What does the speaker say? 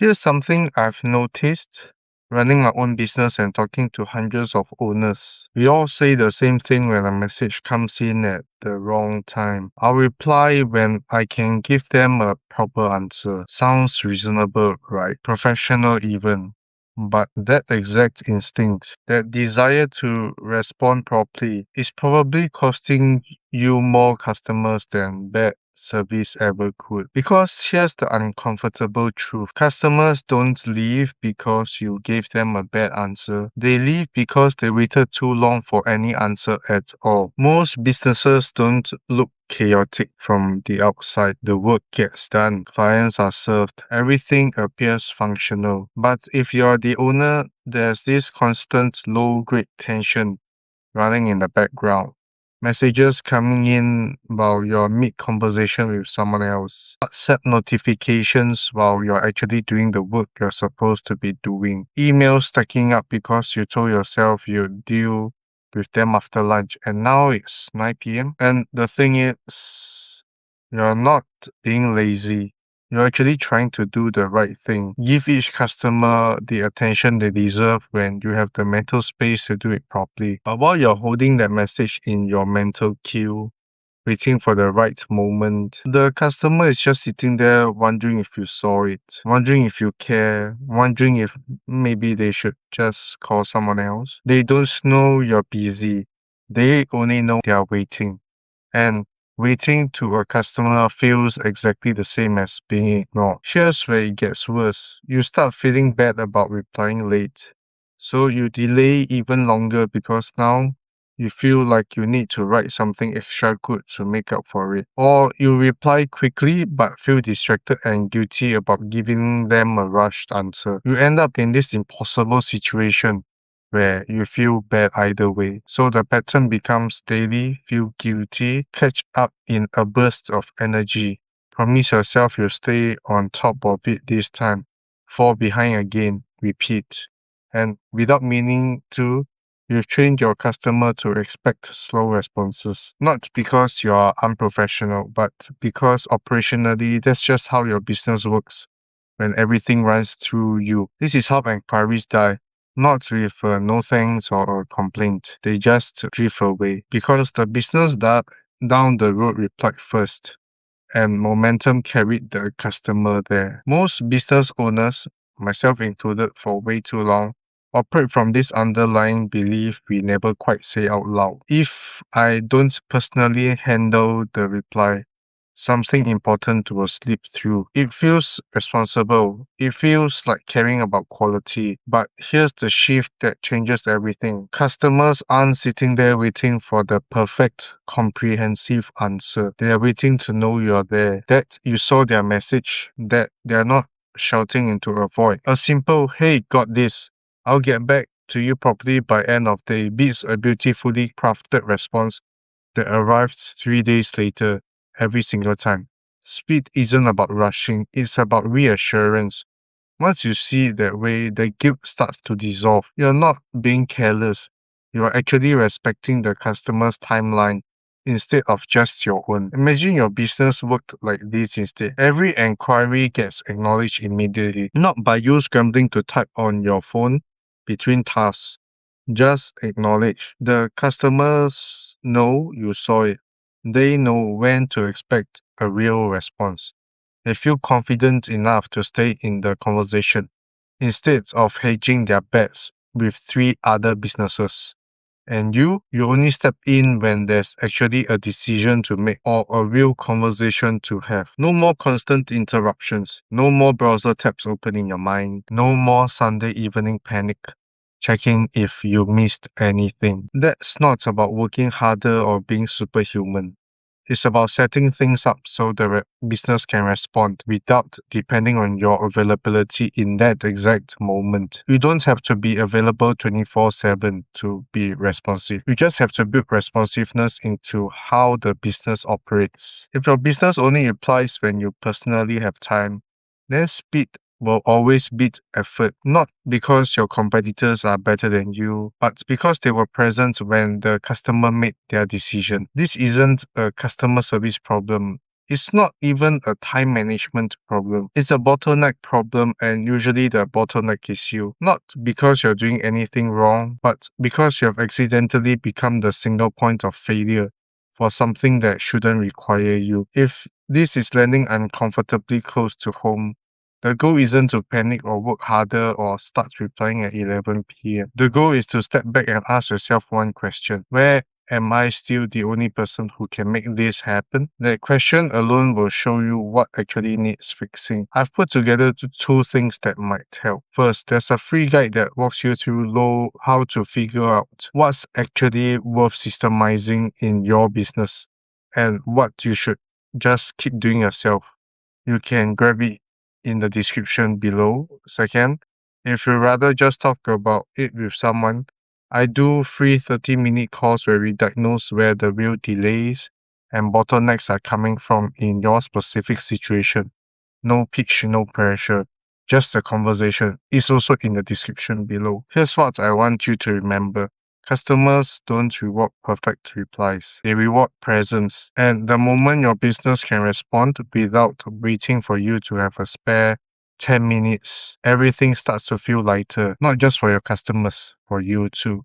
Here's something I've noticed running my own business and talking to hundreds of owners. We all say the same thing when a message comes in at the wrong time. I'll reply when I can give them a proper answer. Sounds reasonable, right? Professional even. But that exact instinct, that desire to respond properly, is probably costing you more customers than bad service ever could. Because here's the uncomfortable truth. Customers don't leave because you gave them a bad answer. They leave because they waited too long for any answer at all. Most businesses don't look chaotic from the outside. The work gets done, clients are served, everything appears functional. But if you're the owner, there's this constant low-grade tension running in the background. Messages coming in while you're mid-conversation with someone else. WhatsApp notifications while you're actually doing the work you're supposed to be doing. Emails stacking up because you told yourself you'd deal with them after lunch and now it's 9 p.m. And the thing is, you're not being lazy. You're actually trying to do the right thing. Give each customer the attention they deserve when you have the mental space to do it properly. But while you're holding that message in your mental queue, waiting for the right moment, the customer is just sitting there wondering if you saw it, wondering if you care, wondering if maybe they should just call someone else. They don't know you're busy. They only know they're waiting. And waiting to a customer feels exactly the same as being ignored. Here's where it gets worse. You start feeling bad about replying late. So you delay even longer because now you feel like you need to write something extra good to make up for it. Or you reply quickly but feel distracted and guilty about giving them a rushed answer. You end up in this impossible situation where you feel bad either way. So the pattern becomes daily, feel guilty, catch up in a burst of energy. Promise yourself you'll stay on top of it this time. Fall behind again, repeat. And without meaning to, you've trained your customer to expect slow responses. Not because you're unprofessional, but because operationally that's just how your business works when everything runs through you. This is how enquiries die. Not with no thanks or a complaint. They just drift away because the business that down the road replied first and momentum carried the customer there. Most business owners, myself included for way too long, operate from this underlying belief we never quite say out loud. If I don't personally handle the reply, something important will slip through. It feels responsible. It feels like caring about quality. But here's the shift that changes everything. Customers aren't sitting there waiting for the perfect, comprehensive answer. They are waiting to know you're there, that you saw their message, that they're not shouting into a void. A simple, hey, got this. I'll get back to you properly by end of day beats a beautifully crafted response that arrives 3 days later every single time. Speed isn't about rushing, it's about reassurance. Once you see it that way, the guilt starts to dissolve. You're not being careless. You're actually respecting the customer's timeline instead of just your own. Imagine your business worked like this instead. Every enquiry gets acknowledged immediately, not by you scrambling to type on your phone between tasks. Just acknowledge. The customers know you saw it. They know when to expect a real response. They feel confident enough to stay in the conversation instead of hedging their bets with 3 other businesses. And you only step in when there's actually a decision to make or a real conversation to have. No more constant interruptions. No more browser tabs open in your mind. No more Sunday evening panic checking if you missed anything. That's not about working harder or being superhuman. It's about setting things up so the business can respond without depending on your availability in that exact moment. You don't have to be available 24/7 to be responsive. You just have to build responsiveness into how the business operates. If your business only applies when you personally have time, then speed will always beat effort, not because your competitors are better than you, but because they were present when the customer made their decision. This isn't a customer service problem, It's not even a time management problem. It's a bottleneck problem, and usually the bottleneck is you. Not because you're doing anything wrong, but because you have accidentally become the single point of failure for something that shouldn't require you. If this is landing uncomfortably close to home, the goal isn't to panic or work harder or start replying at 11 p.m. The goal is to step back and ask yourself one question. Where am I still the only person who can make this happen? That question alone will show you what actually needs fixing. I've put together two things that might help. First, there's a free guide that walks you through how to figure out what's actually worth systemizing in your business and what you should just keep doing yourself. You can grab it in the description below. Second, if you'd rather just talk about it with someone, I do free 30-minute calls where we diagnose where the real delays and bottlenecks are coming from in your specific situation. No pitch, no pressure, just a conversation. It's also in the description below. Here's what I want you to remember. Customers don't reward perfect replies. They reward presence. And the moment your business can respond without waiting for you to have a spare 10 minutes, everything starts to feel lighter, not just for your customers, for you too.